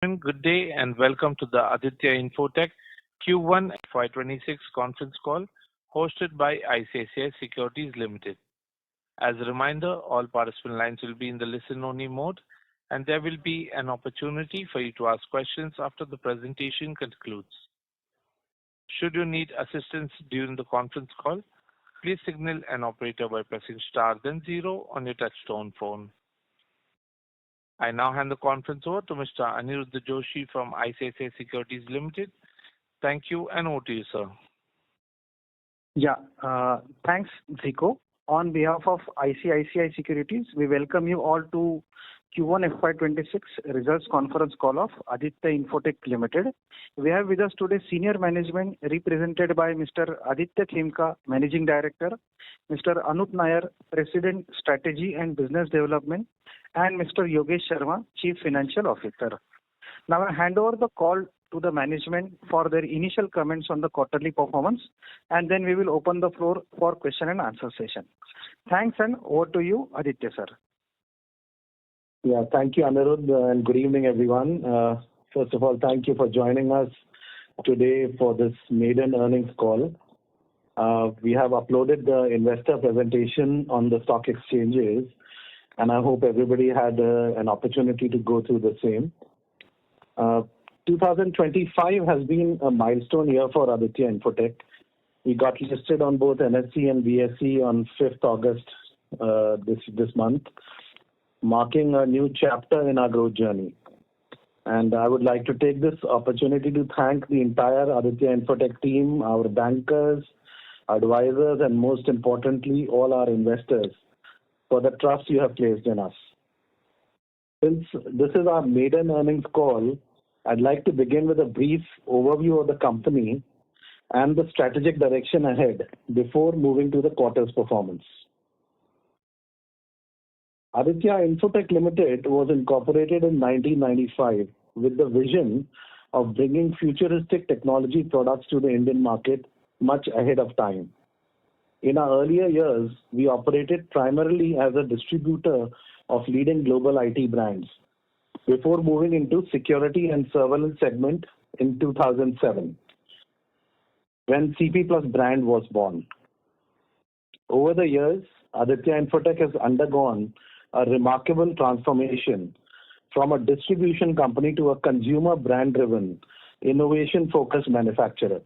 Good day and welcome to the Aditya Infotech Q1FY26 conference call hosted by ICICI Securities Limited. As a reminder, all participant lines will be in the listen-only mode, and there will be an opportunity for you to ask questions after the presentation concludes. Should you need assistance during the conference call, please signal an operator by pressing star then zero on your touch-tone phone. I now hand the conference over to Mr. Aniruddha Joshi from ICICI Securities Limited. Thank you, and over to you, sir. Thanks, Zico. On behalf of ICICI Securities, we welcome you all to Q1FY26 results conference call of Aditya Infotech Limited. We have with us today senior management represented by Mr. Aditya Khemka, Managing Director, Mr. Anup Nair, President, Strategy and Business Development, and Mr. Yogesh Sharma, Chief Financial Officer. Now I hand over the call to the management for their initial comments on the quarterly performance, and then we will open the floor for question and answer session. Thanks, and over to you, Aditya sir. Thank you, Aniruddha, and good evening, everyone. First of all, thank you for joining us today for this maiden earnings call. We have uploaded the investor presentation on the stock exchanges, and I hope everybody had an opportunity to go through the same. 2025 has been a milestone year for Aditya Infotech. We got listed on both NSE and BSE on 5th August this month, marking a new chapter in our growth journey. And I would like to take this opportunity to thank the entire Aditya Infotech team, our bankers, advisors, and most importantly, all our investors for the trust you have placed in us. Since this is our maiden earnings call, I'd like to begin with a brief overview of the company and the strategic direction ahead before moving to the quarter's performance. Aditya Infotech Limited was incorporated in 1995 with the vision of bringing futuristic technology products to the Indian market much ahead of time. In our earlier years, we operated primarily as a distributor of leading global IT brands before moving into security and surveillance segment in 2007, when CP Plus brand was born. Over the years, Aditya Infotech has undergone a remarkable transformation from a distribution company to a consumer brand-driven, innovation-focused manufacturer.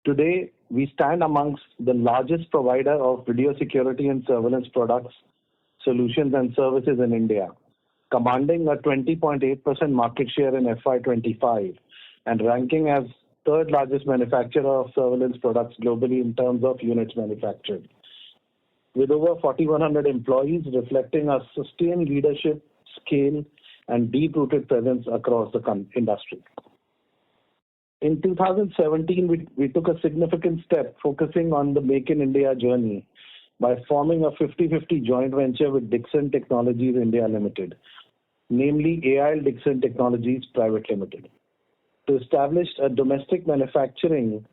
Today, we stand amongst the largest provider of video security and surveillance products, solutions and services in India, commanding a 20.8% market share in FY25 and ranking as third largest manufacturer of surveillance products globally in terms of units manufactured, with over 4,100 employees reflecting our sustained leadership, scale, and deep-rooted presence across the industry. In 2017, we took a significant step focusing on the Make in India journey by forming a 50-50 joint venture with Dixon Technologies India Limited, namely AIL Dixon Technologies Private Limited, to establish a domestic manufacturing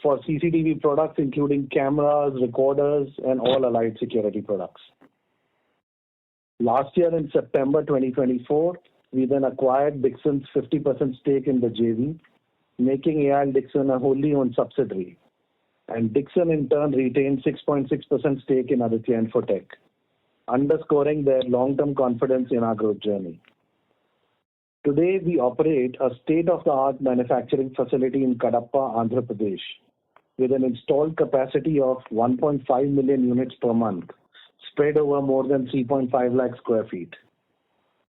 for CCTV products including cameras, recorders, and all allied security products. Last year in September 2024, we then acquired Dixon's 50% stake in the JV, making AIL Dixon a wholly owned subsidiary, and Dixon in turn retained 6.6% stake in Aditya Infotech, underscoring their long-term confidence in our growth journey. Today, we operate a state-of-the-art manufacturing facility in Kadapa, Andhra Pradesh, with an installed capacity of 1.5 million units per month, spread over more than 3.5 lakh square feet.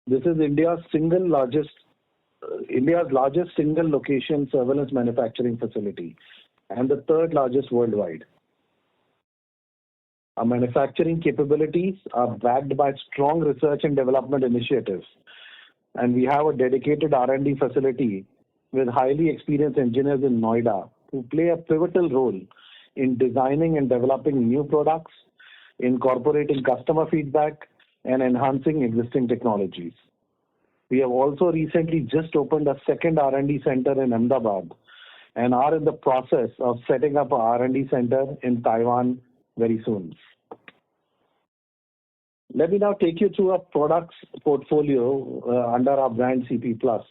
This is India's largest single location surveillance manufacturing facility and the third largest worldwide. Our manufacturing capabilities are backed by strong research and development initiatives, and we have a dedicated R&D facility with highly experienced engineers in Noida who play a pivotal role in designing and developing new products, incorporating customer feedback, and enhancing existing technologies. We have also recently just opened a second R&D center in Ahmedabad and are in the process of setting up a R&D center in Taiwan very soon. Let me now take you through our products portfolio under our brand CP Plus.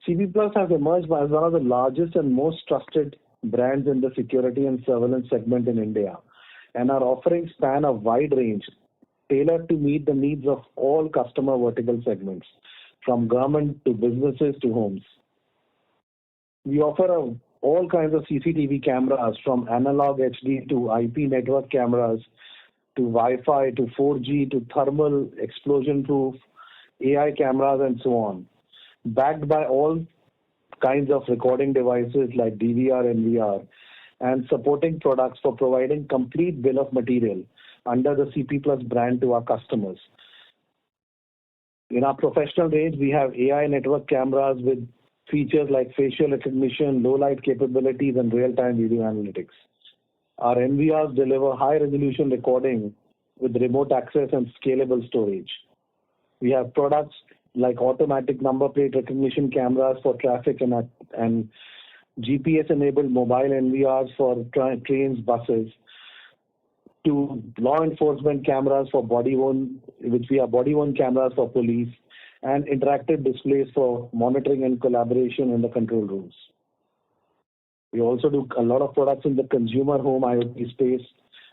CP Plus has emerged as one of the largest and most trusted brands in the security and surveillance segment in India, and our offerings span a wide range tailored to meet the needs of all customer vertical segments, from government to businesses to homes. We offer all kinds of CCTV cameras, from analog HD to IP network cameras to Wi-Fi to 4G to thermal explosion-proof AI cameras and so on, backed by all kinds of recording devices like DVR and VR, and supporting products for providing complete bill of material under the CP Plus brand to our customers. In our professional range, we have AI network cameras with features like facial recognition, low light capabilities, and real-time video analytics. Our NVRs deliver high-resolution recording with remote access and scalable storage. We have products like automatic number plate recognition cameras for traffic and GPS-enabled mobile NVRs for trains, buses, to law enforcement cameras for body-worn, which we have body-worn cameras for police, and interactive displays for monitoring and collaboration in the control rooms. We also do a lot of products in the consumer home IoT space,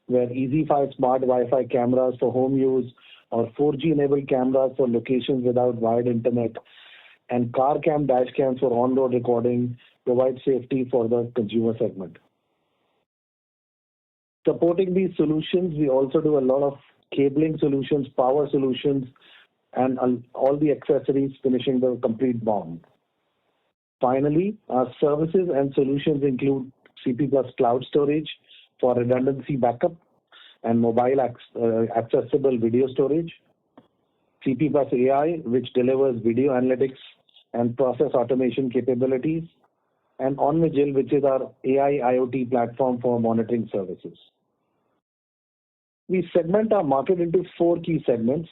where EasyFi smart Wi-Fi cameras for home use, or 4G-enabled cameras for locations without wired internet, and car cam dash cams for on-road recording provide safety for the consumer segment. Supporting these solutions, we also do a lot of cabling solutions, power solutions, and all the accessories finishing the complete BOM. Finally, our services and solutions include CP Plus Cloud Storage for redundancy backup and mobile accessible video storage, CP Plus AI, which delivers video analytics and process automation capabilities, and OnVigil, which is our AI IoT platform for monitoring services. We segment our market into 4 key segments: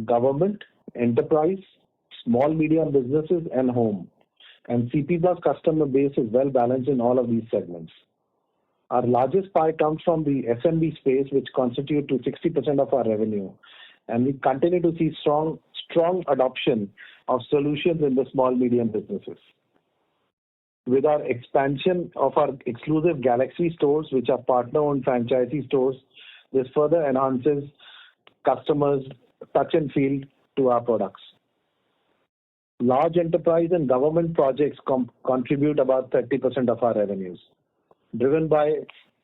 government, enterprise, small medium businesses, and home. And CP Plus customer base is well balanced in all of these segments. Our largest pie comes from the SMB space, which constitute to 60% of our revenue, and we continue to see strong adoption of solutions in the small medium businesses. With our expansion of our exclusive Galaxy stores, which are partner-owned franchisee stores, this further enhances customers' touch and feel to our products. Large enterprise and government projects contribute about 30% of our revenues, driven by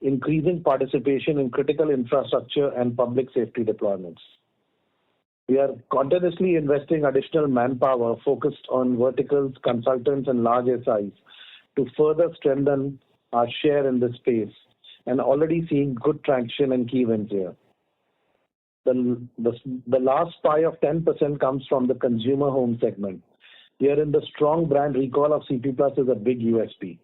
increasing participation in critical infrastructure and public safety deployments. We are continuously investing additional manpower focused on verticals, consultants, and large SIs to further strengthen our share in this space, and already seeing good traction and key wins here. The last pie of 10% comes from the consumer home segment. Herein, the strong brand recall of CP Plus is a big USP.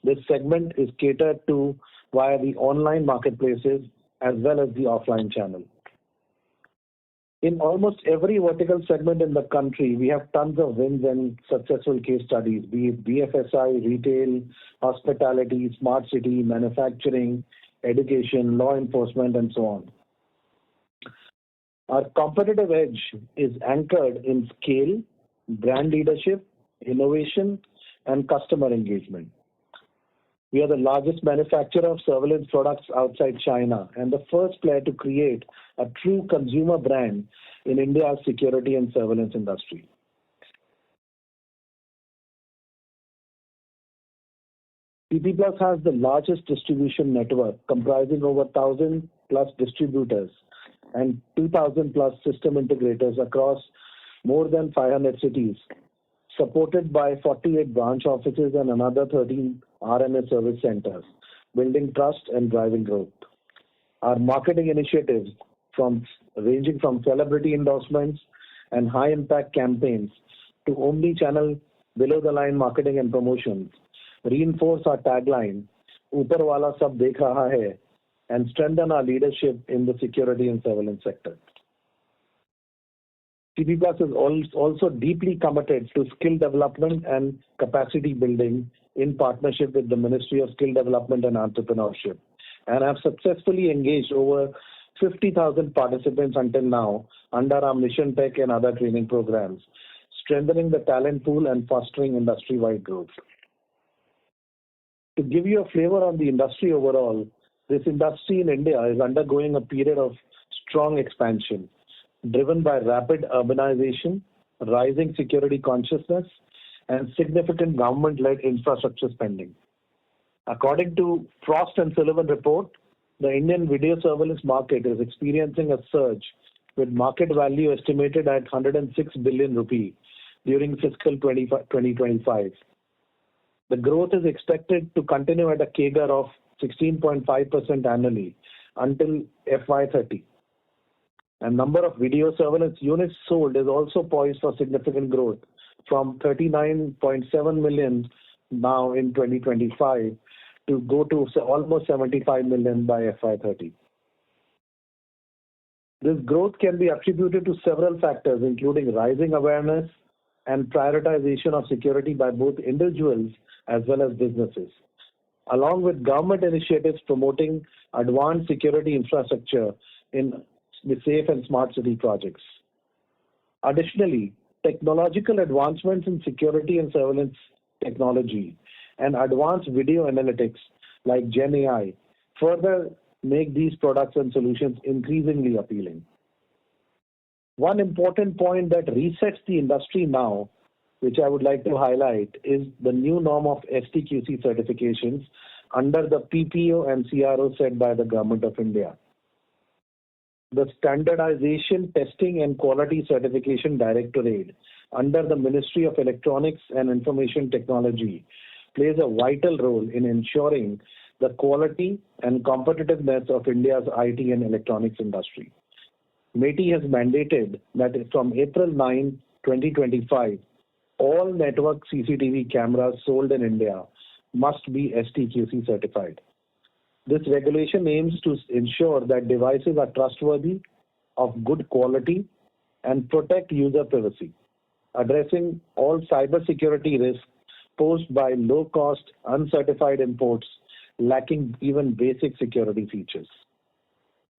This segment is catered to via the online marketplaces as well as the offline channel. In almost every vertical segment in the country, we have tons of wins and successful case studies, be it BFSI, retail, hospitality, smart city, manufacturing, education, law enforcement, and so on. Our competitive edge is anchored in scale, brand leadership, innovation, and customer engagement. We are the largest manufacturer of surveillance products outside China and the first player to create a true consumer brand in India's security and surveillance industry. CP Plus has the largest distribution network, comprising over 1,000 plus distributors and 2,000 plus system integrators across more than 500 cities, supported by 48 branch offices and another 13 RMS service centers, building trust and driving growth. Our marketing initiatives, ranging from celebrity endorsements and high-impact campaigns to omni-channel below-the-line marketing and promotions, reinforce our tagline, "Upar wala sab dekh raha hai," and strengthen our leadership in the security and surveillance sector. CP Plus is also deeply committed to skill development and capacity building in partnership with the Ministry of Skill Development and Entrepreneurship, and have successfully engaged over 50,000 participants until now under our Mission Tech and other training programs, strengthening the talent pool and fostering industry-wide growth. To give you a flavor on the industry overall, this industry in India is undergoing a period of strong expansion, driven by rapid urbanization, rising security consciousness, and significant government-led infrastructure spending. According to Frost & Sullivan report, the Indian video surveillance market is experiencing a surge with market value estimated at 106 billion rupee during fiscal 2025. The growth is expected to continue at a CAGR of 16.5% annually until FY30. And number of video surveillance units sold is also poised for significant growth from 39.7 million now in 2025 to go to almost 75 million by FY30. This growth can be attributed to several factors, including rising awareness and prioritization of security by both individuals as well as businesses, along with government initiatives promoting advanced security infrastructure in the safe and smart city projects. Additionally, technological advancements in security and surveillance technology and advanced video analytics like Gen AI further make these products and solutions increasingly appealing. One important point that resets the industry now, which I would like to highlight, is the new norm of STQC certifications under the PPO and CRO set by the Government of India. The Standardization, Testing and Quality Certification Directorate under the Ministry of Electronics and Information Technology plays a vital role in ensuring the quality and competitiveness of India's IT and electronics industry. MeitY has mandated that from April 9, 2025, all network CCTV cameras sold in India must be STQC certified. This regulation aims to ensure that devices are trustworthy, of good quality, and protect user privacy, addressing all cybersecurity risks posed by low-cost, uncertified imports lacking even basic security features.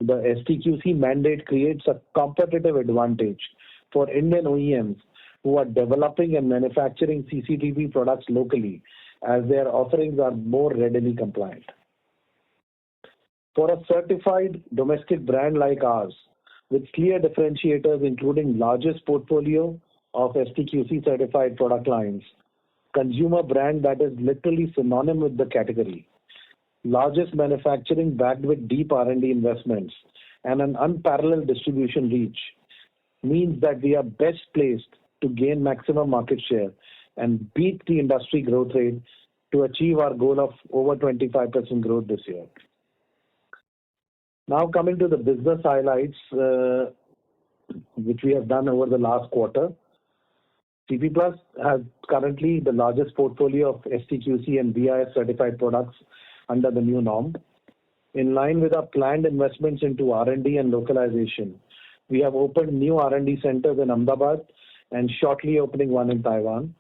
The STQC mandate creates a competitive advantage for Indian OEMs who are developing and manufacturing CCTV products locally, as their offerings are more readily compliant. For a certified domestic brand like ours, with clear differentiators including largest portfolio of STQC certified product lines, consumer brand that is literally synonymous with the category, largest manufacturing backed with deep R&D investments, and an unparalleled distribution reach, means that we are best placed to gain maximum market share and beat the industry growth rate to achieve our goal of over 25% growth this year. Now coming to the business highlights, which we have done over the last quarter. CP Plus has currently the largest portfolio of STQC and BIS certified products under the new norm. In line with our planned investments into R&D and localization, we have opened new R&D centers in Ahmedabad and shortly opening one in Taiwan.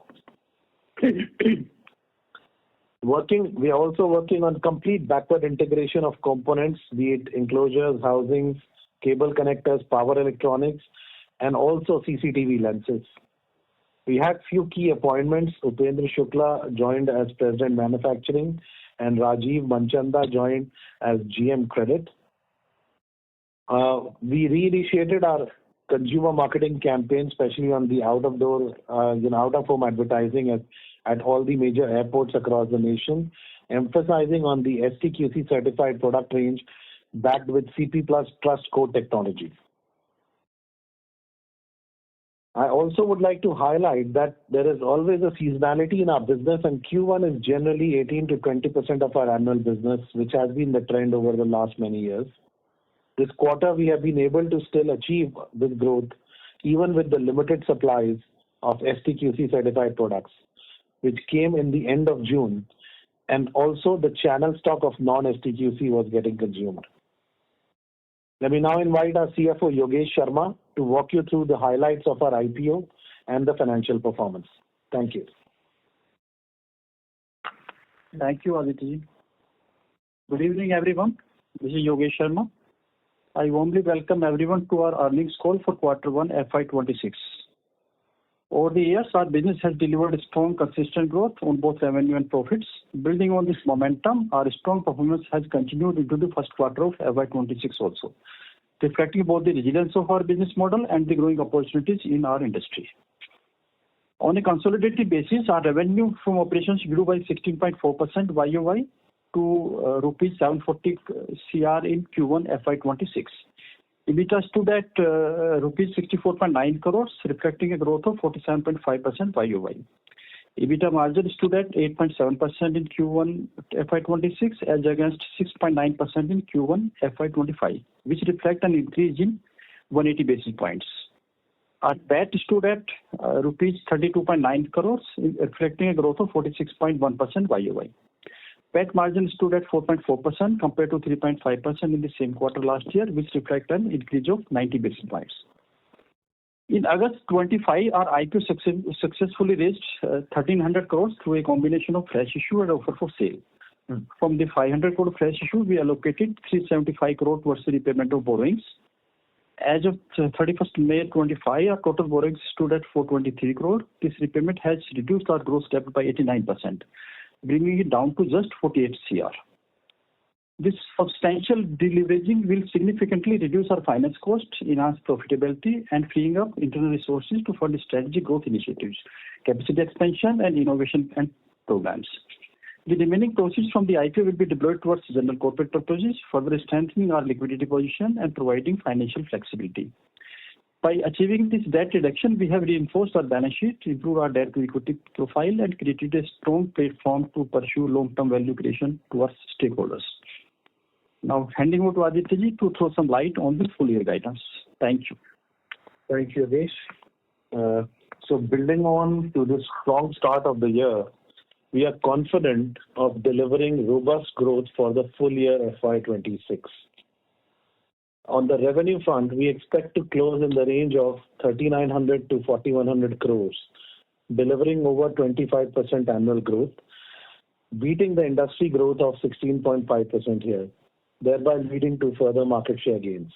We are also working on complete backward integration of components, be it enclosures, housings, cable connectors, power electronics, and also CCTV lenses. We had few key appointments. Upendra Shukla joined as President Manufacturing and Rajiv Manchanda joined as GM Credit. We reinitiated our consumer marketing campaign, especially on the out-of-home advertising at all the major airports across the nation, emphasizing on the STQC certified product range backed with CP Plus Trust Code technology. I also would like to highlight that there is always a seasonality in our business, and Q1 is generally 18 to 20% of our annual business, which has been the trend over the last many years. This quarter, we have been able to still achieve this growth even with the limited supplies of STQC certified products, which came in the end of June, and also the channel stock of non-STQC was getting consumed. Let me now invite our CFO Yogesh Sharma to walk you through the highlights of our IPO and the financial performance. Thank you. Thank you, Aditya. Good evening, everyone. This is Yogesh Sharma. I warmly welcome everyone to our earnings call for Q1 FY26. Over the years, our business has delivered strong, consistent growth on both revenue and profits. Building on this momentum, our strong performance has continued into the first quarter of FY26 also, reflecting both the resilience of our business model and the growing opportunities in our industry. On a consolidated basis, our revenue from operations grew by 16.4% YOY to rupees 740 crore in Q1 FY26. EBITDA stood at rupees 64.9 crores, reflecting a growth of 47.5% YOY. EBITDA margin stood at 8.7% in Q1 FY26 as against 6.9% in Q1 FY25, which reflect an increase in 180 basis points. Our PAT stood at rupees 32.9 crores, reflecting a growth of 46.1% YOY. PAT margin stood at 4.4% compared to 3.5% in the same quarter last year, which reflect an increase of 90 basis points. In August 25, our IPO successfully raised 1,300 crores through a combination of fresh issue and offer for sale. From the 500 crore fresh issue, we allocated 375 crore towards the repayment of borrowings. As of 31st May 25, our total borrowings stood at 423 crore. This repayment has reduced our gross debt by 89%, bringing it down to just 48 crore. This substantial deleveraging will significantly reduce our finance cost, enhance profitability, and freeing up internal resources to fund strategic growth initiatives, capacity expansion, and innovation and programs. The remaining proceeds from the IPO will be deployed towards general corporate purposes, further strengthening our liquidity position and providing financial flexibility. By achieving this debt reduction, we have reinforced our balance sheet, improved our debt to equity profile, and created a strong platform to pursue long-term value creation towards stakeholders. Now, handing over to Aditya ji to throw some light on the full year guidance. Thank you. Thank you, Adesh. So building on to this strong start of the year, we are confident of delivering robust growth for the full year FY26. On the revenue front, we expect to close in the range of 3,900 to 4,100 crores, delivering over 25% annual growth, beating the industry growth of 16.5% here, thereby leading to further market share gains.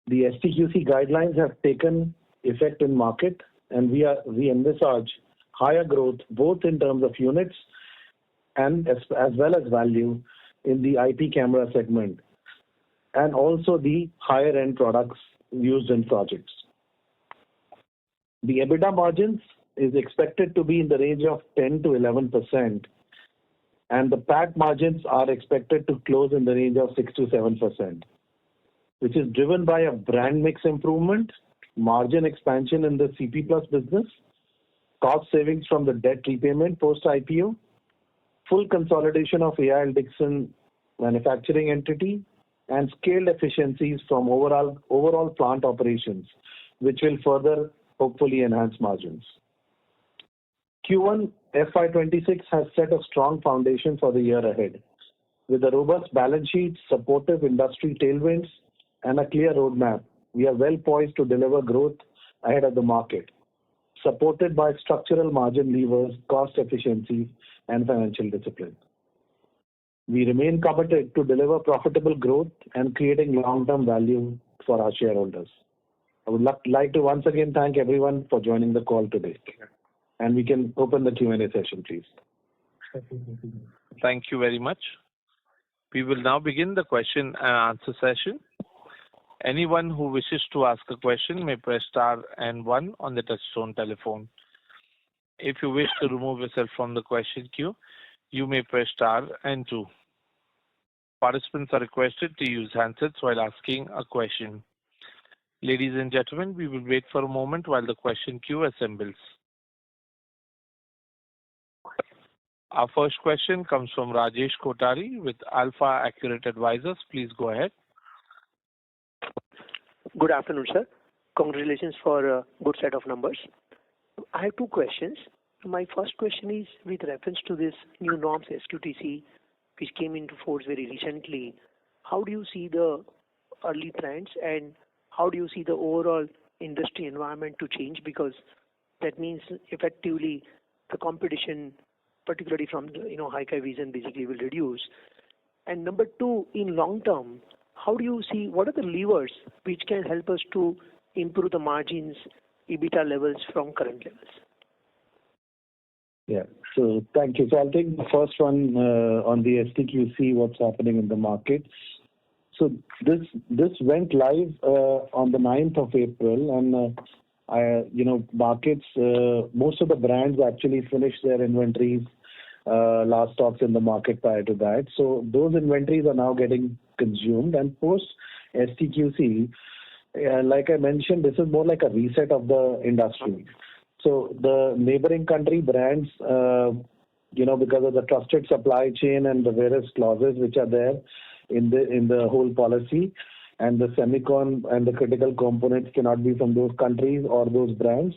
The STQC guidelines have taken effect in market, and we envisage higher growth both in terms of units and as well as value in the IP camera segment, and also the higher end products used in projects. The EBITDA margins is expected to be in the range of 10 to 11%, and the PAT margins are expected to close in the range of 6 to 7%, which is driven by a brand mix improvement, margin expansion in the CP Plus business, cost savings from the debt repayment post-IPO, full consolidation of AIL Dixon manufacturing entity, and scaled efficiencies from overall plant operations, which will further hopefully enhance margins. Q1 FY26 has set a strong foundation for the year ahead. With a robust balance sheet, supportive industry tailwinds, and a clear roadmap, we are well poised to deliver growth ahead of the market, supported by structural margin levers, cost efficiencies, and financial discipline. We remain committed to deliver profitable growth and creating long-term value for our shareholders. I would like to once again thank everyone for joining the call today. And we can open the Q&A session, please. Thank you very much. We will now begin the question and answer session. Anyone who wishes to ask a question may press star and 1 on the touchtone telephone. If you wish to remove yourself from the question queue, you may press star and 2. Participants are requested to use handsets while asking a question. Ladies and gentlemen, we will wait for a moment while the question queue assembles. Our first question comes from Rajesh Kotari with Alpha Accurate Advisors. Please go ahead. Good afternoon, sir. Congratulations for a good set of numbers. I have two questions. My first question is with reference to this new norms SQTC, which came into force very recently. How do you see the early trends, and how do you see the overall industry environment to change? Because that means effectively the competition, particularly from high-kai vision, basically will reduce. And number two, in long term, how do you see what are the levers which can help us to improve the margins EBITDA levels from current levels? Yeah. So thank you. So I'll take the first one on the STQC, what's happening in the market. So this went live on the 9th of April, and markets, most of the brands actually finished their inventories, last stocks in the market prior to that. So those inventories are now getting consumed, and post STQC, like I mentioned, this is more like a reset of the industry. So the neighboring country brands, because of the trusted supply chain and the various clauses which are there in the whole policy, and the semicon and the critical components cannot be from those countries or those brands,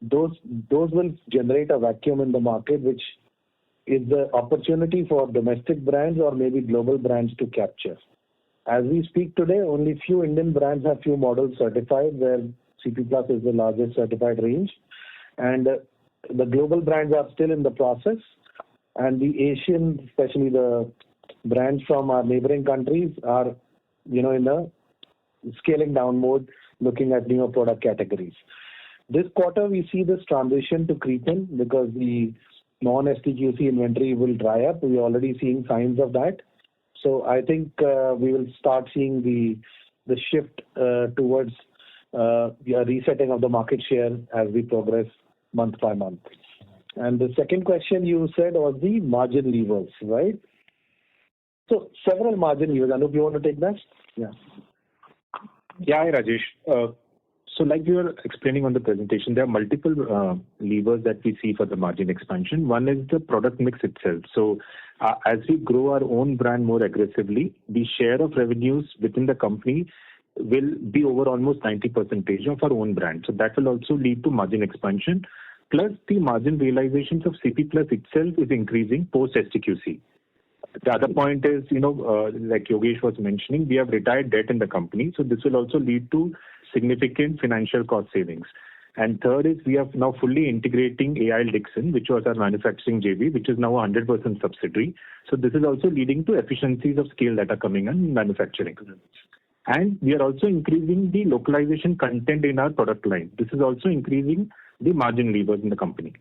those will generate a vacuum in the market, which is the opportunity for domestic brands or maybe global brands to capture. As we speak today, only few Indian brands have few models certified, where CP Plus is the largest certified range, and the global brands are still in the process, and the Asian, especially the brands from our neighboring countries, are in a scaling down mode, looking at newer product categories. This quarter, we see this transition to creep in because the non-STQC inventory will dry up. We're already seeing signs of that. So I think we will start seeing the shift towards a resetting of the market share as we progress month by month. And the second question you said was the margin levers, right? So several margin levers. Anup, you want to take that? Yeah. Yeah, hi, Rajesh. So like we were explaining on the presentation, there are multiple levers that we see for the margin expansion. One is the product mix itself. So as we grow our own brand more aggressively, the share of revenues within the company will be over almost 90% of our own brand. So that will also lead to margin expansion. Plus the margin realizations of CP Plus itself is increasing post STQC. The other point is, like Yogesh was mentioning, we have retired debt in the company. So this will also lead to significant financial cost savings. And third is we are now fully integrating AIL Dixon, which was our manufacturing JV, which is now a 100% subsidiary. So this is also leading to efficiencies of scale that are coming in manufacturing. And we are also increasing the localization content in our product line. This is also increasing the margin levers in the company.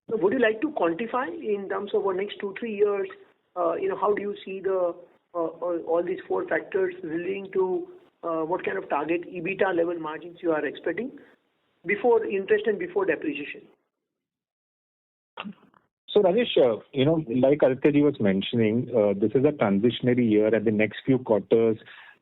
So would you like to quantify in terms of our next 2-3 years? How do you see the all these four factors leading to what kind of target EBITDA level margins you are expecting before interest and before depreciation? So Rajesh, like Aditya was mentioning, this is a transitionary year, and the next few quarters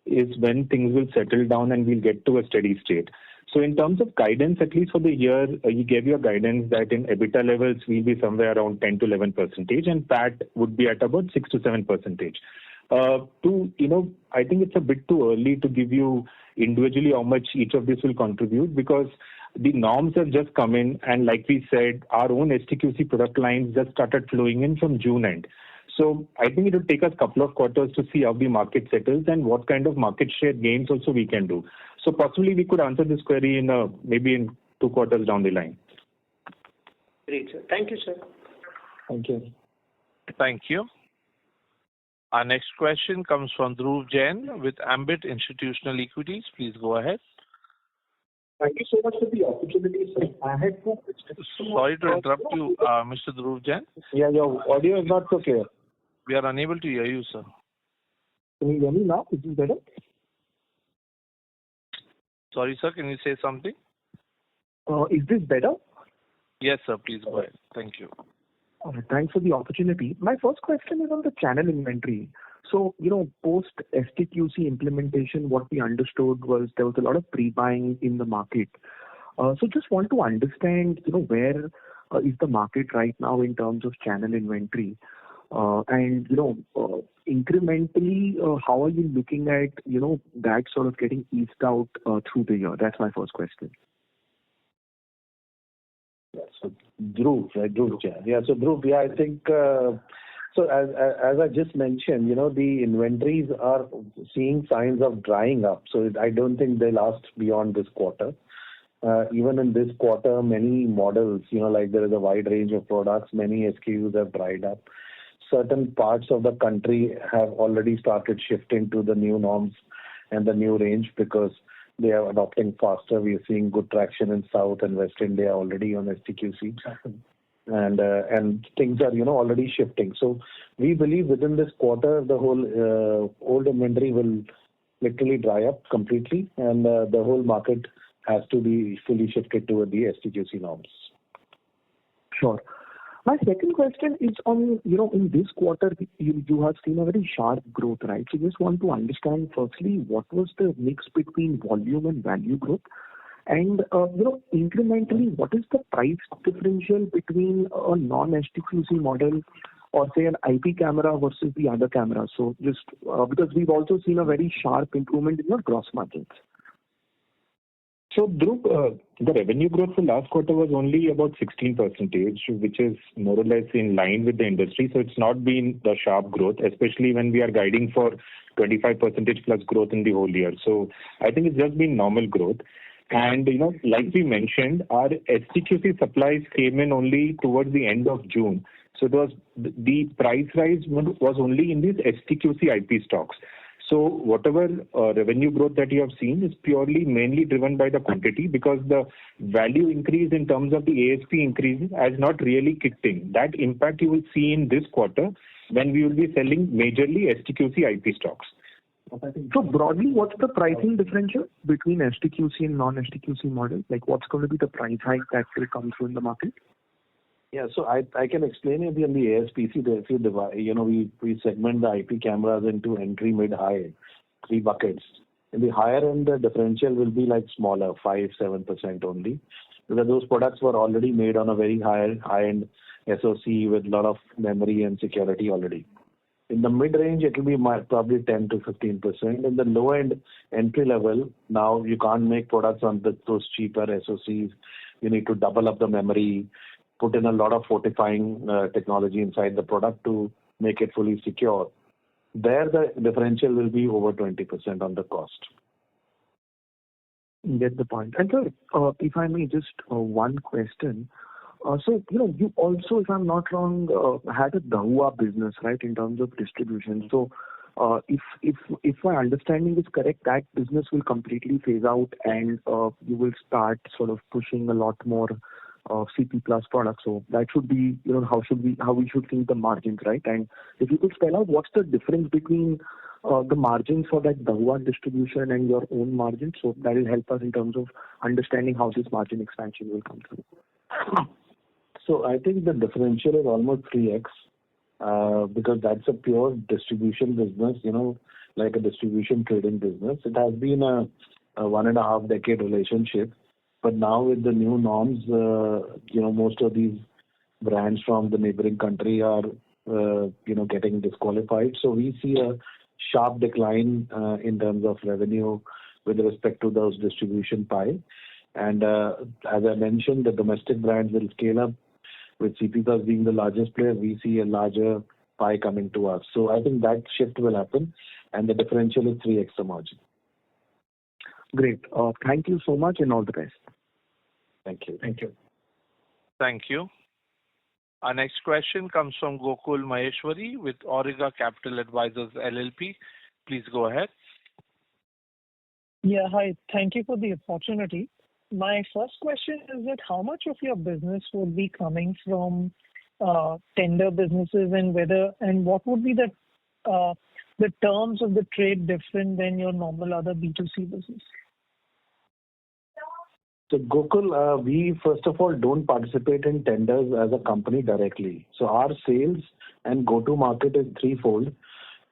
is when things will settle down and we'll get to a steady state. So in terms of guidance, at least for the year, you gave your guidance that in EBITDA levels, we'll be somewhere around 10 to 11%, and PAT would be at about 6 to 7%. I think it's a bit too early to give you individually how much each of this will contribute, because the norms have just come in, and like we said, our own STQC product lines just started flowing in from June end. So I think it will take us a couple of quarters to see how the market settles and what kind of market share gains also we can do. So possibly we could answer this query maybe in 2 quarters down the line. Great, sir. Thank you, sir. Thank you. Thank you. Our next question comes from Dhruv Jain with Ambit Institutional Equities. Please go ahead. Thank you so much for the opportunity, sir. I had 2 questions. Sorry to interrupt you, Mr. Dhruv Jain. Yeah, your audio is not so clear. We are unable to hear you, sir. Can you hear me now? Is this better? Sorry, sir. Can you say something? Is this better? Yes, sir. Please go ahead. Thank you. Thanks for the opportunity. My first question is on the channel inventory. So, post STQC implementation, what we understood was there was a lot of pre-buying in the market. So just want to understand, where is the market right now in terms of channel inventory? And, incrementally, how are you looking at, that sort of getting eased out through the year? That's my first question. Yeah, so Dhruv, right? Dhruv, yeah. So Dhruv, I think, so as I just mentioned, the inventories are seeing signs of drying up. So I don't think they last beyond this quarter. Even in this quarter, many models, like there is a wide range of products, many SKUs have dried up. Certain parts of the country have already started shifting to the new norms and the new range, because they are adopting faster. We are seeing good traction in South and West India already on STQC. And things are, already shifting. So we believe within this quarter, the whole old inventory will literally dry up completely, and the whole market has to be fully shifted toward the STQC norms. Sure. My second question is on, in this quarter, you have seen a very sharp growth, right? So just want to understand, firstly, what was the mix between volume and value growth? And, incrementally, what is the price differential between a non-STQC model or, say, an IP camera versus the other camera? So just because we've also seen a very sharp improvement in your gross margins. So, Dhruv, the revenue growth for last quarter was only about 16%, which is more or less in line with the industry. So it's not been the sharp growth, especially when we are guiding for 25% plus growth in the whole year. So I think it's just been normal growth. And, like we mentioned, our STQC supplies came in only towards the end of June. So it was the price rise was only in these STQC IP stocks. So whatever revenue growth that you have seen is purely mainly driven by the quantity, because the value increase in terms of the ASP increase has not really kicked in. That impact you will see in this quarter when we will be selling majorly STQC IP stocks. So broadly, what's the pricing differential between STQC and non-STQC models? Like, what's going to be the price hike that will come through in the market? Yeah, so I can explain it on the ASPC. If you divide, we segment the IP cameras into entry, mid, high, 3 buckets. In the higher end, the differential will be like smaller, 5-7% only, because those products were already made on a very high-end SoC with a lot of memory and security already. In the mid-range, it will be probably 10 to 15%. In the low-end entry level, now you can't make products on those cheaper SoCs. You need to double up the memory, put in a lot of fortifying technology inside the product to make it fully secure. There, the differential will be over 20% on the cost. Get the point. And sir, if I may, just one question. So, you also, if I'm not wrong, had a Dahua business, right, in terms of distribution. So, if my understanding is correct, that business will completely phase out, and you will start sort of pushing a lot more CP plus products. So that should be, how we should think the margins, right? And if you could spell out what's the difference between the margins for that Dahua distribution and your own margins, so that will help us in terms of understanding how this margin expansion will come through. So I think the differential is almost 3x, because that's a pure distribution business, like a distribution trading business. It has been a 1.5 decade relationship, but now with the new norms, most of these brands from the neighboring country are, getting disqualified. So we see a sharp decline in terms of revenue with respect to those distribution pie. And as I mentioned, the domestic brands will scale up. With CP Plus being the largest player, we see a larger pie coming to us. So I think that shift will happen, and the differential is 3x the margin. Great. Thank you so much, and all the best. Thank you. Thank you. Thank you. Our next question comes from Gokul Maheshwari with Auriga Capital Advisors LLP. Please go ahead. Yeah, hi. Thank you for the opportunity. My first question is that how much of your business would be coming from tender businesses, and what would be the terms of the trade different than your normal other B2C business? So Gokul, we first of all don't participate in tenders as a company directly. So our sales and go-to market is threefold.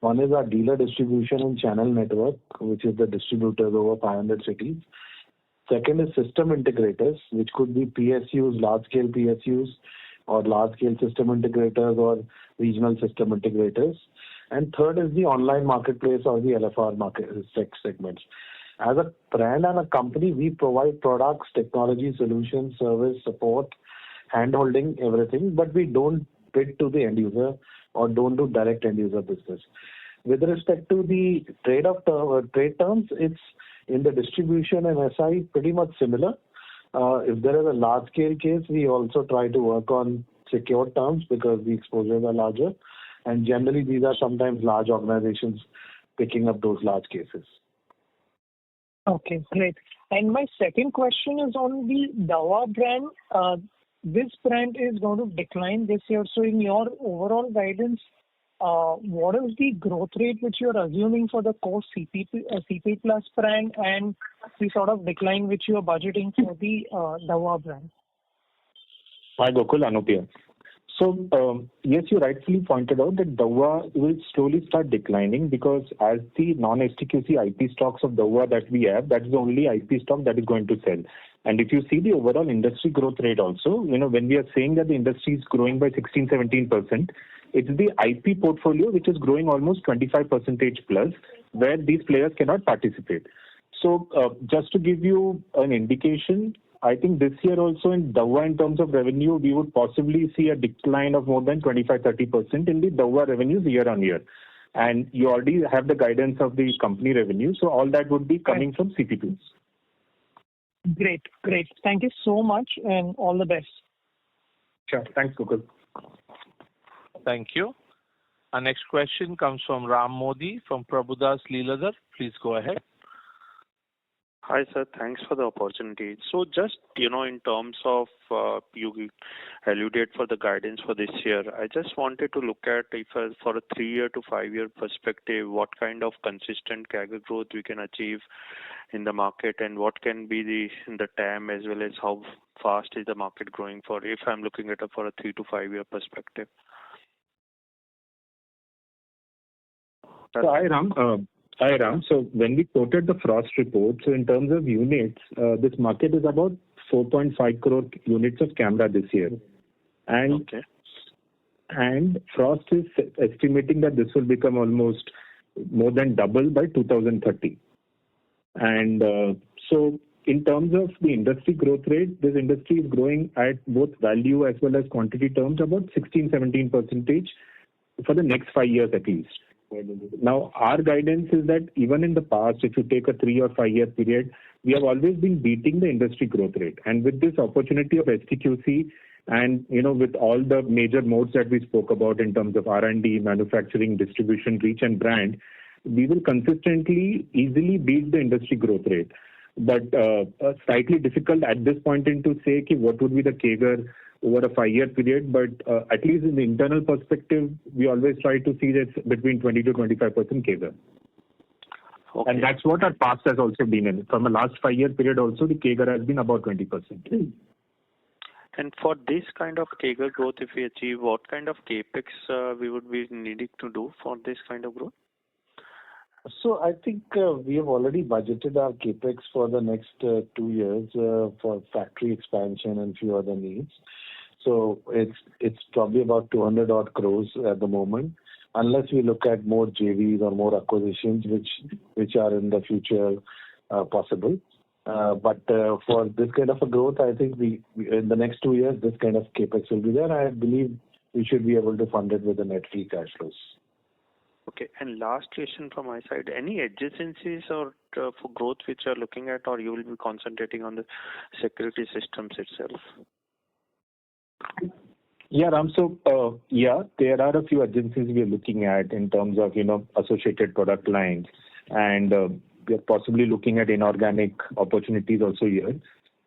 One is our dealer distribution and channel network, which is the distributors over 500 cities. Second is system integrators, which could be PSUs, large-scale PSUs, or large-scale system integrators or regional system integrators. And third is the online marketplace or the LFR market segments. As a brand and a company, we provide products, technology, solutions, service, support, hand-holding, everything, but we don't bid to the end user or don't do direct end user business. With respect to the trade terms, it's in the distribution and SI pretty much similar. If there is a large-scale case, we also try to work on secure terms because the exposures are larger. And generally, these are sometimes large organizations picking up those large cases. Okay, great. And my second question is on the Dawa brand. This brand is going to decline this year. So in your overall guidance, what is the growth rate which you are assuming for the core CP Plus brand and the sort of decline which you are budgeting for the Dawa brand? Hi, Gokul, Anup here. So, yes, you rightfully pointed out that Dawa will slowly start declining because as the non-STQC IP stocks of Dawa that we have, that's the only IP stock that is going to sell. And if you see the overall industry growth rate also, when we are saying that the industry is growing by 16-17%, it's the IP portfolio which is growing almost 25% plus, where these players cannot participate. So, just to give you an indication, I think this year also in Dawa in terms of revenue, we would possibly see a decline of more than 25-30% in the Dawa revenues year on year. And you already have the guidance of the company revenue, so all that would be coming from CP2. Great, great. Thank you so much and all the best. Sure. Thanks, Gokul. Thank you. Our next question comes from Ram Modi from Prabhudas Lilladher. Please go ahead. Hi, sir. Thanks for the opportunity. So just, in terms of you alluded for the guidance for this year, I just wanted to look at if for a 3-year to 5-year perspective, what kind of consistent CAGR growth we can achieve in the market and what can be the TAM as well as how fast is the market growing for if I'm looking at it for a 3 to 5-year perspective. So, Hi, Ram. So when we quoted the Frost report, so in terms of units, this market is about 4.5 crore units of camera this year. And Frost is estimating that this will become almost more than double by 2030. And so in terms of the industry growth rate, this industry is growing at both value as well as quantity terms about 16-17% for the next 5 years at least. Now, our guidance is that even in the past, if you take a 3 or 5 year period, we have always been beating the industry growth rate. And with this opportunity of STQC and, with all the major modes that we spoke about in terms of R&D, manufacturing, distribution, reach and brand, we will consistently, easily beat the industry growth rate. But slightly difficult at this point in to say what would be the CAGR over a 5-year period, but at least in the internal perspective, we always try to see this between 20 to 25% CAGR. Okay. And that's what our past has also been in. From a last 5-year period also, the CAGR has been about 20%. And for this kind of CAGR growth, if we achieve, what kind of capex we would be needing to do for this kind of growth? So I think we have already budgeted our capex for the next 2 years for factory expansion and few other needs. So it's probably about 200 odd crores at the moment, unless we look at more JVs or more acquisitions, which are in the future possible. But for this kind of a growth, I think we in the next 2 years, this kind of capex will be there. I believe we should be able to fund it with the net free cash flows. Okay. And last question from my side, any adjacencies or for growth which you are looking at, or you will be concentrating on the security systems itself? Yeah, Ram. So, there are a few agencies we are looking at in terms of, associated product lines. And we are possibly looking at inorganic opportunities also here.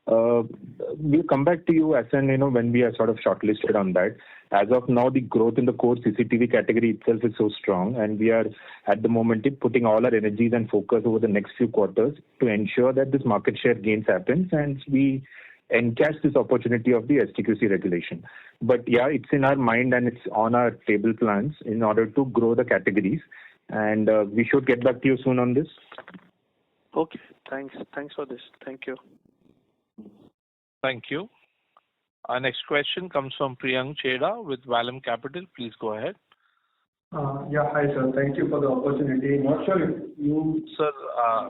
We'll come back to you as and, when we are sort of shortlisted on that. As of now, the growth in the core CCTV category itself is so strong, and we are at the moment putting all our energies and focus over the next few quarters to ensure that this market share gains happens and we encash this opportunity of the STQC regulation. But yeah, it's in our mind and it's on our table plans in order to grow the categories. And we should get back to you soon on this. Okay. Thanks for this. Thank you. Thank you. Our next question comes from Priyank Chheda with Vallum Capital. Please go ahead. Hi, sir. Thank you for the opportunity. Not sure if you... Sir,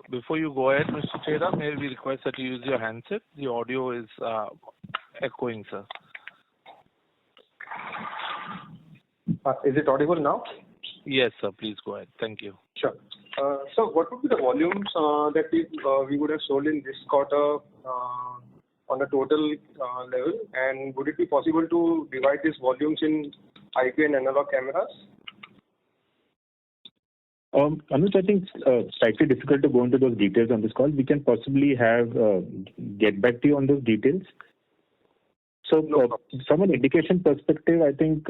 before you go ahead, Mr. Chheda, may we request that you use your handset? The audio is echoing, sir. Is it audible now? Yes, sir. Please go ahead. Thank you. Sure. So what would be the volumes that we would have sold in this quarter on a total level? And would it be possible to divide these volumes in IP and analog cameras? Anuj, I think slightly difficult to go into those details on this call. We can possibly get back to you on those details. So, from an indication perspective, I think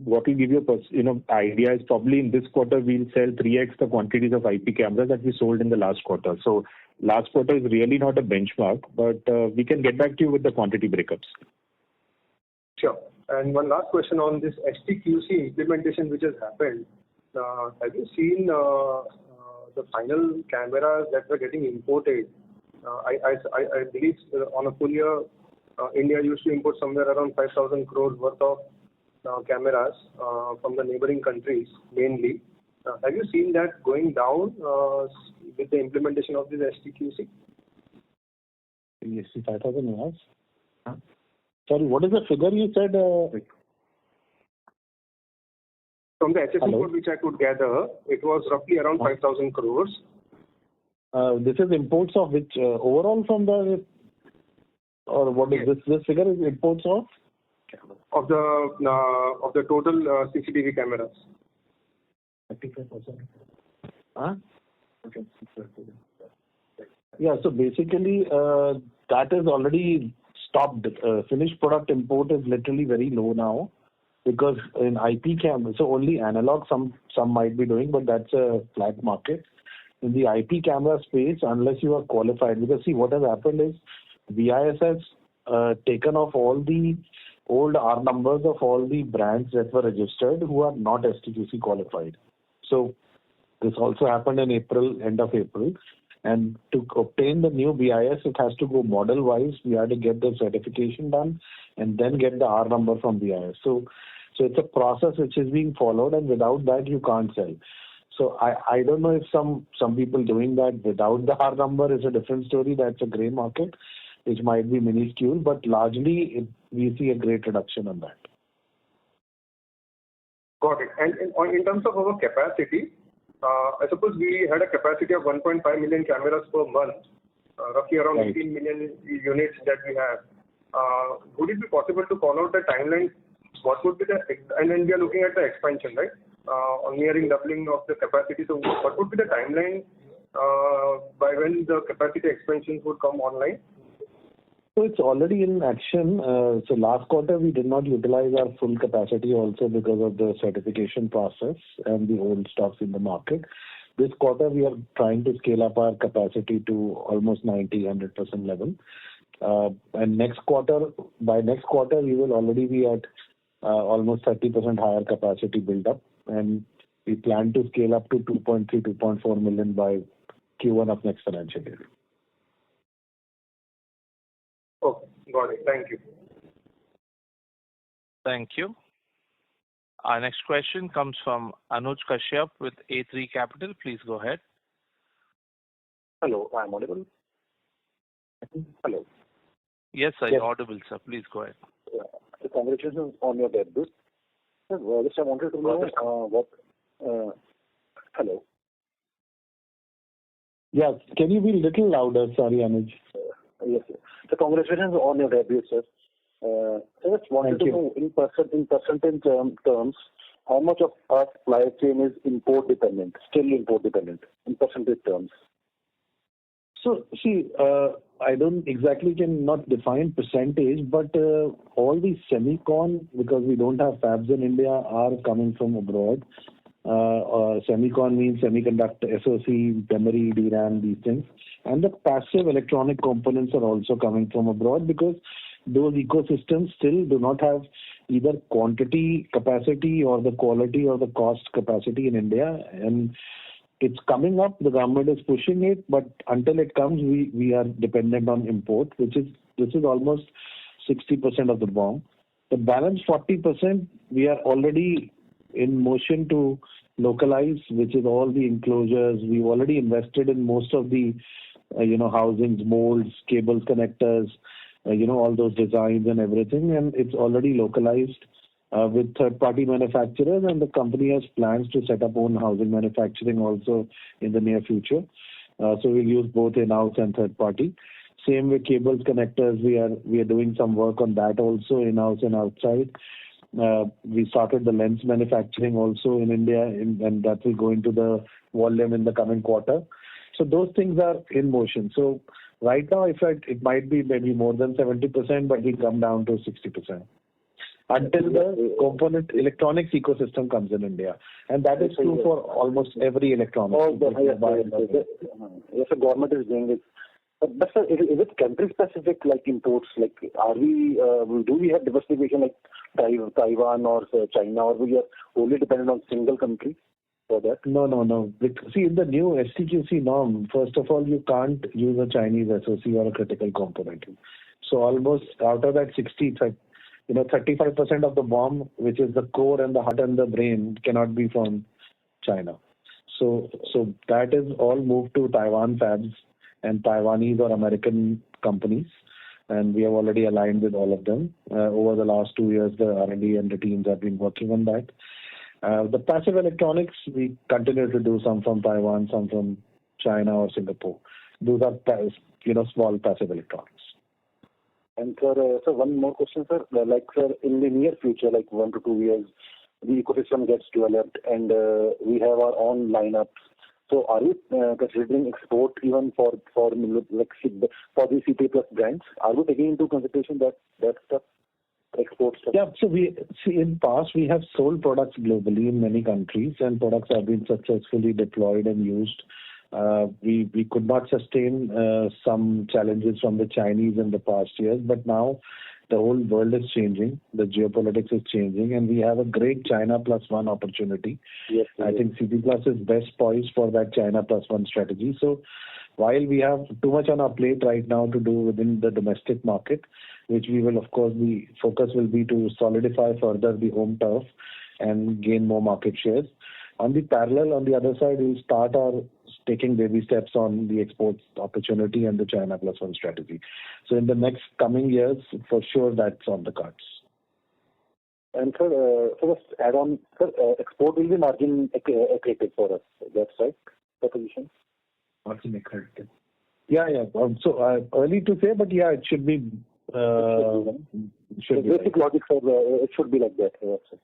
what will give you a idea is probably in this quarter we'll sell 3x the quantities of IP cameras that we sold in the last quarter. So last quarter is really not a benchmark, but we can get back to you with the quantity breakups. Sure. And one last question on this STQC implementation which has happened. Have you seen the final cameras that were getting imported? I believe on a full year, India used to import somewhere around 5,000 crores worth of cameras from the neighboring countries mainly. Have you seen that going down with the implementation of this STQC? Yes, 5,000 was. Sorry, what is the figure you said? From the HSM code which I could gather, it was roughly around 5,000 crores. This is imports of which overall from the, or what is this figure is imports of? Of the total CCTV cameras. 35%. Okay. Yeah, so basically that is already stopped. Finished product import is literally very low now because in IP camera, so only analog some might be doing, but that's a flat market. In the IP camera space, unless you are qualified, because see what has happened is BIS has taken off all the old R numbers of all the brands that were registered who are not STQC qualified. So this also happened in April, end of April. And to obtain the new BIS, it has to go model wise. We have to get the certification done and then get the R number from BIS. So it's a process which is being followed, and without that you can't sell. So I don't know if some people doing that without the R number is a different story. That's a grey market, which might be minuscule, but largely we see a great reduction on that. Got it. And in terms of our capacity, I suppose we had a capacity of 1.5 million cameras per month, roughly around 18 million units that we have. Would it be possible to call out the timeline? What would be and then we are looking at the expansion, right? On nearing doubling of the capacity. So what would be the timeline by when the capacity expansions would come online? So it's already in action. So last quarter we did not utilize our full capacity also because of the certification process and the old stocks in the market. This quarter we are trying to scale up our capacity to almost 90-100% level. And by next quarter we will already be at almost 30% higher capacity build up, and we plan to scale up to 2.3-2.4 million by Q1 of next financial year. Okay, got it. Thank you. Thank you. Our next question comes from Anuj Kashyap with A3 Capital. Please go ahead. Hello, I'm audible. Hello. Yes, sir, you're audible, sir. Please go ahead. So congratulations on your debut. Sir, just I wanted to know hello. Yes, can you be a little louder? Sorry, Anuj. Yes, sir. So congratulations on your debut, sir. I just wanted to know in percentage terms, how much of our supply chain is import dependent, still import dependent, in percentage terms? So see, I don't exactly cannot define percentage, but all these semicon, because we don't have fabs in India, are coming from abroad. Semicon means semiconductor, SoC, memory, DRAM, these things. And the passive electronic components are also coming from abroad because those ecosystems still do not have either quantity capacity or the quality or the cost capacity in India. And it's coming up, the government is pushing it, but until it comes, we are dependent on import, this is almost 60% of the BOM. The balance 40%, we are already in motion to localize, which is all the enclosures. We've already invested in most of the, housings, molds, cables, connectors, all those designs and everything, and it's already localized with third-party manufacturers, and the company has plans to set up own housing manufacturing also in the near future. So we'll use both in-house and third-party. Same with cables, connectors. We are doing some work on that also in-house and outside. We started the lens manufacturing also in India, and that will go into the volume in the coming quarter. So those things are in motion. So right now, it might be maybe more than 70%, but it will come down to 60%. Until the component electronics ecosystem comes in India. And that is true for almost every electronics. Yes, the government is doing it. But sir, is it country specific like imports? Like, do we have diversification like Taiwan or China, or we are only dependent on single country for that? No. See, in the new STQC norm, first of all, you can't use a Chinese SoC or a critical component. So almost out of that 35% of the BOM, which is the core and the heart and the brain, cannot be from China. So that is all moved to Taiwan fabs and Taiwanese or American companies, and we have already aligned with all of them. Over the last 2 years, the R&D and the teams have been working on that. The passive electronics, we continue to do some from Taiwan, some from China or Singapore. Those are small passive electronics. And sir, one more question, sir. Like, sir, in the near future, like 1 to 2 years, the ecosystem gets developed and we have our own lineups. So are we considering export even for the CP Plus brands? Are we taking into consideration that stuff, export stuff? Yeah, so in past we have sold products globally in many countries, and products have been successfully deployed and used. We could not sustain some challenges from the Chinese in the past years, but now the whole world is changing, the geopolitics is changing, and we have a great China plus one opportunity. Yes, I think CP Plus is best poised for that China plus one strategy. So while we have too much on our plate right now to do within the domestic market, which we will, of course, the focus will be to solidify further the home turf and gain more market shares. On the other side, we'll start taking baby steps on the exports opportunity and the China plus one strategy. So in the next coming years, for sure, that's on the cards. And sir, so just add on, sir, export will be margin accretive for us. That's right, the position? Margin accretive. Yeah. So early to say, but yeah, it should be. Basic logic, sir, it should be like that. Yes, sir.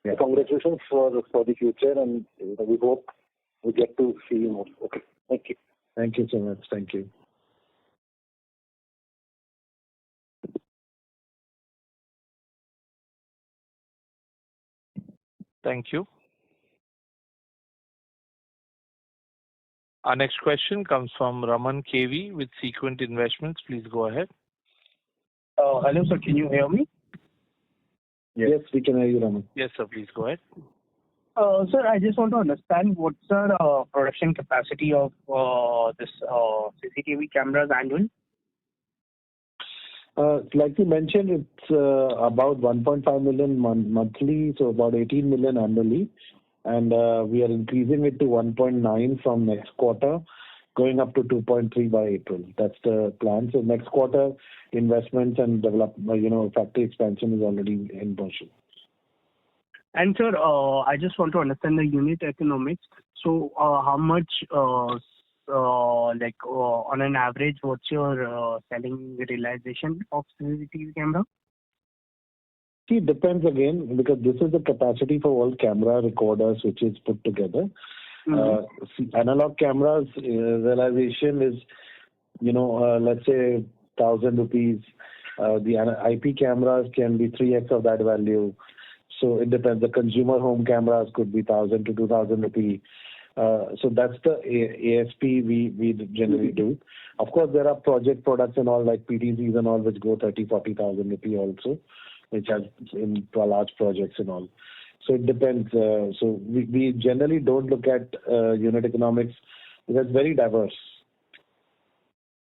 Yeah. Congratulations for the future, and we hope we get to see you more. Okay, thank you. Thank you so much. Thank you. Thank you. Our next question comes from Raman KV with Sequent Investments. Please go ahead. Hello, sir. Can you hear me? Yes, we can hear you, Raman. Yes, sir. Please go ahead. Sir, I just want to understand what's the production capacity of this CCTV cameras annual? Like you mentioned, it's about 1.5 million monthly, so about 18 million annually. And we are increasing it to 1.9 from next quarter, going up to 2.3 by April. That's the plan. So next quarter, investments and factory expansion is already in motion. And sir, I just want to understand the unit economics. So how much, on an average, what's your selling realization of CCTV camera? See, it depends again, because this is the capacity for all camera recorders which is put together. Analog cameras realization is, let's say 1,000 rupees. The IP cameras can be 3x of that value. So it depends. The consumer home cameras could be 1,000 to 2,000 rupees. So that's the ASP we generally do. Of course, there are project products and all like PTCs and all which go 30,000-40,000 rupees also, which has in large projects and all. So it depends. So we generally don't look at unit economics because it's very diverse.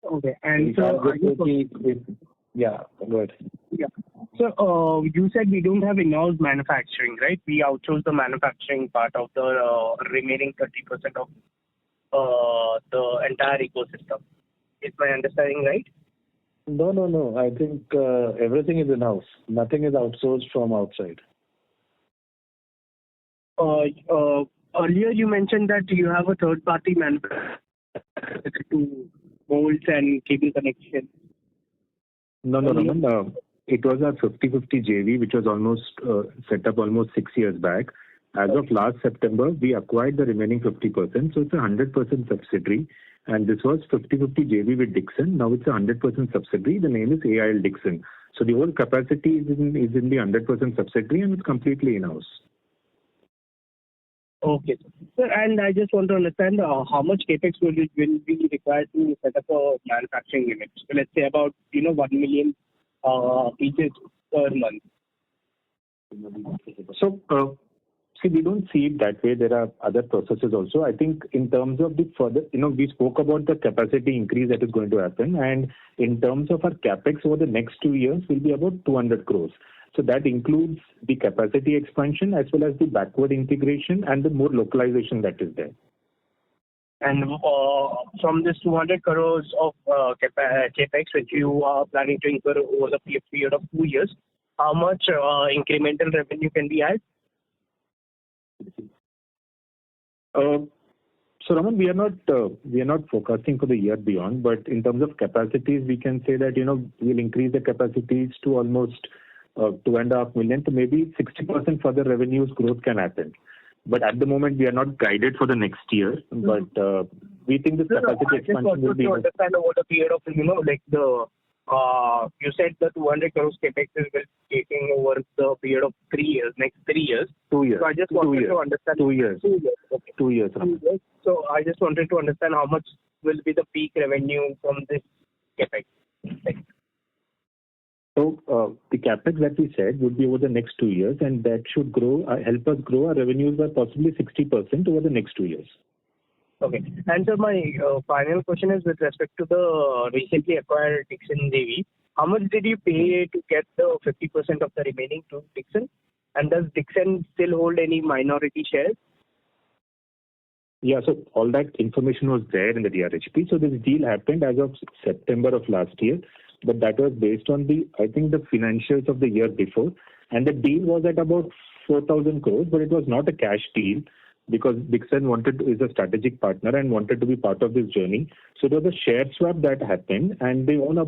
Okay. And yeah, go ahead. Yeah. So you said we don't have in-house manufacturing, right? We outsource the manufacturing part of the remaining 30% of the entire ecosystem. Is my understanding right? No. I think everything is in-house. Nothing is outsourced from outside. Earlier you mentioned that you have a third-party manufacturer to molds and cable connection. No. it was our 50/50 JV, which was almost set up almost 6 years back. As of last September, we acquired the remaining 50%, so it's a 100% subsidiary. And this was 50/50 JV with Dixon. Now it's a 100% subsidiary. The name is AIL Dixon. So the whole capacity is in the 100% subsidiary, and it's completely in-house. Okay, sir. And I just want to understand how much capex will be required to set up a manufacturing unit. So let's say about 1 million pieces per month. So see, we don't see it that way. There are other processes also. I think in terms of the further, we spoke about the capacity increase that is going to happen, and in terms of our capex over the next 2 years will be about 200 crores. So that includes the capacity expansion as well as the backward integration and the more localization that is there. And from this 200 crores of capex which you are planning to incur over the period of 2 years, how much incremental revenue can be added? So Raman, we are not forecasting for the year beyond, but in terms of capacities, we can say that we'll increase the capacities to almost 2.5 million to maybe 60% further revenues growth can happen. But at the moment, we are not guided for the next year. But we think this capacity expansion will be. To understand over the period of you said the 200 crores capex will be taking over the period of 3 years, next 3 years. 2 years. So I just wanted to understand. 2 years. 2 years. Okay. 2 years. 2 years. So I just wanted to understand how much will be the peak revenue from this capex. So the capex that we said would be over the next 2 years, and that should help us grow our revenues by possibly 60% over the next 2 years. Okay. And so my final question is with respect to the recently acquired Dixon JV. How much did you pay to get the 50% of the remaining to Dixon? And does Dixon still hold any minority shares? Yeah, so all that information was there in the DRHP. So this deal happened as of September of last year, but that was based on the financials of the year before. And the deal was at about 4,000 crores, but it was not a cash deal, because Dixon is a strategic partner and wanted to be part of this journey. So it was a share swap that happened, and they owned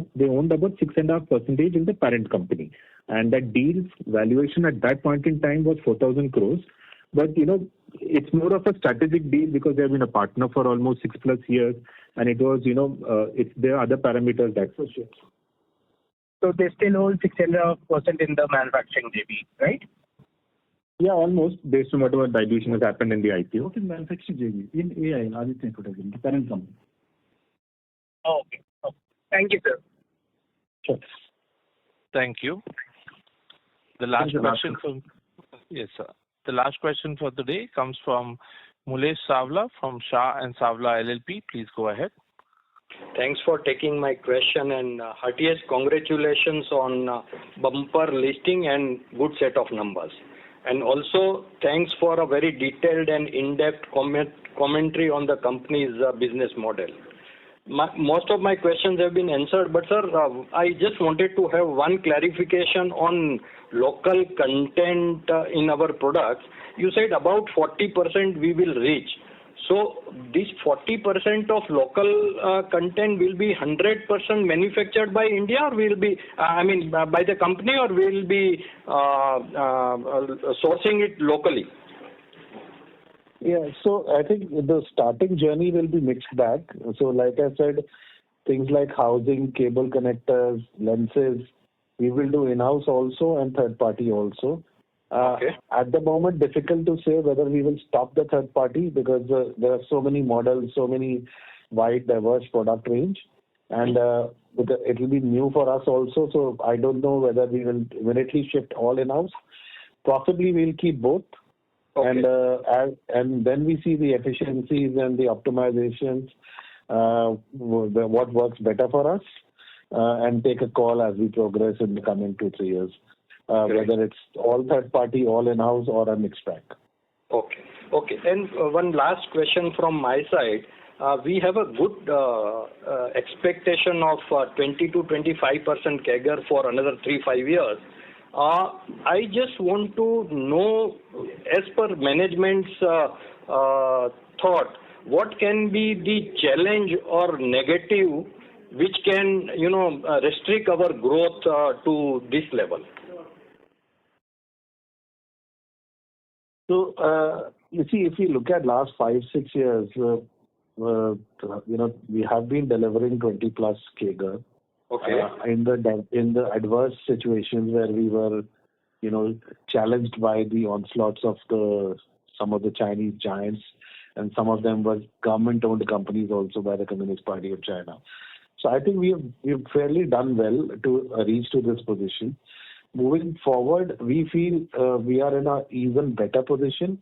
about 6.5% in the parent company. And that deal's valuation at that point in time was 4,000 crores. But it's more of a strategic deal because they've been a partner for almost 6+ years, and it was there are other parameters that for sure. So they still hold 6.5% in the manufacturing JV, right? Yeah, almost, based on whatever dilution has happened in the IPO. What is manufacturing JV? In AIL, Aditya Infotech, the parent company. Okay. Thank you, sir. Sure. Thank you. The last question for the day comes from Mulesh Savla from Shah and Savla LLP. Please go ahead. Thanks for taking my question, and heartiest congratulations on bumper listing and good set of numbers. And also thanks for a very detailed and in-depth commentary on the company's business model. Most of my questions have been answered, but sir, I just wanted to have one clarification on local content in our products. You said about 40% we will reach. So this 40% of local content will be 100% manufactured by India, or will be, by the company, or will be sourcing it locally? Yeah, so I think the starting journey will be mixed bag. So like I said, things like housing, cable connectors, lenses, we will do in-house also and third party also. Okay. At the moment, difficult to say whether we will stop the third party, because there are so many models, so many wide, diverse product range, and it will be new for us also. So I don't know whether we will immediately shift all in-house. Possibly we'll keep both. Okay. And then we see the efficiencies and the optimizations, what works better for us, and take a call as we progress in the coming 2-3 years. Whether it's all third party, all in-house, or a mixed bag. Okay. And one last question from my side. We have a good expectation of 20 to 25% CAGR for another 3-5 years. I just want to know, as per management's thought, what can be the challenge or negative which can, restrict our growth to this level? So, you see, if you look at last 5-6 years, we have been delivering 20 plus CAGR. Okay. In the adverse situations where we were, challenged by the onslaughts of some of the Chinese giants, and some of them were government-owned companies also by the Communist Party of China. So I think we've fairly done well to reach to this position. Moving forward, we feel we are in an even better position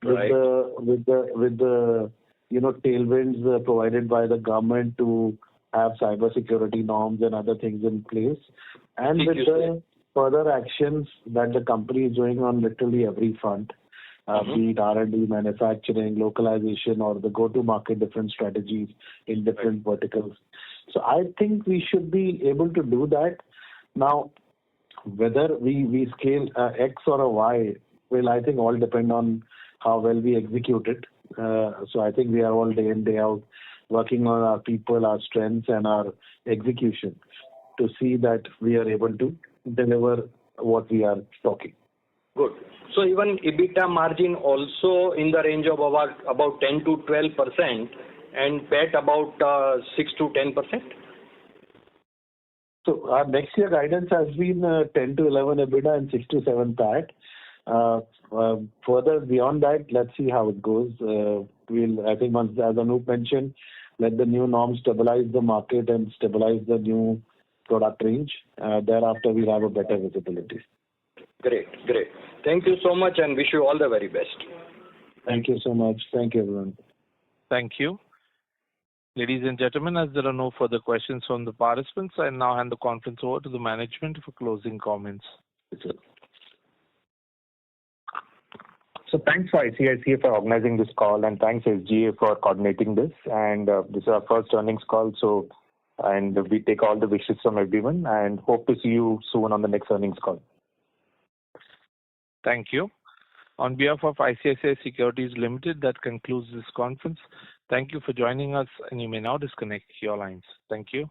with the tailwinds provided by the government to have cybersecurity norms and other things in place, and with the further actions that the company is doing on literally every front, be it R&D, manufacturing, localization, or the go-to-market different strategies in different verticals. So I think we should be able to do that. Now, whether we scale X or a Y will, I think, all depend on how well we execute it. So I think we are all day in, day out working on our people, our strengths, and our execution to see that we are able to deliver what we are talking. Good. So even EBITDA margin also in the range of about 10 to 12% and PAT about 6 to 10%? So our next year guidance has been 10 to 11 EBITDA and 6 to 7 PAT. Further beyond that, let's see how it goes. I think once, as Anup mentioned, let the new norms stabilize the market and stabilize the new product range. Thereafter, we'll have a better visibility. Great. Thank you so much and wish you all the very best. Thank you so much. Thank you, everyone. Thank you. Ladies and gentlemen, as there are no further questions from the participants, I now hand the conference over to the management for closing comments. So thanks for ICICI for organizing this call, and thanks SGA for coordinating this. And this is our first earnings call, and we take all the wishes from everyone and hope to see you soon on the next earnings call. Thank you. On behalf of ICICI Securities Limited, that concludes this conference. Thank you for joining us, and you may now disconnect your lines. Thank you.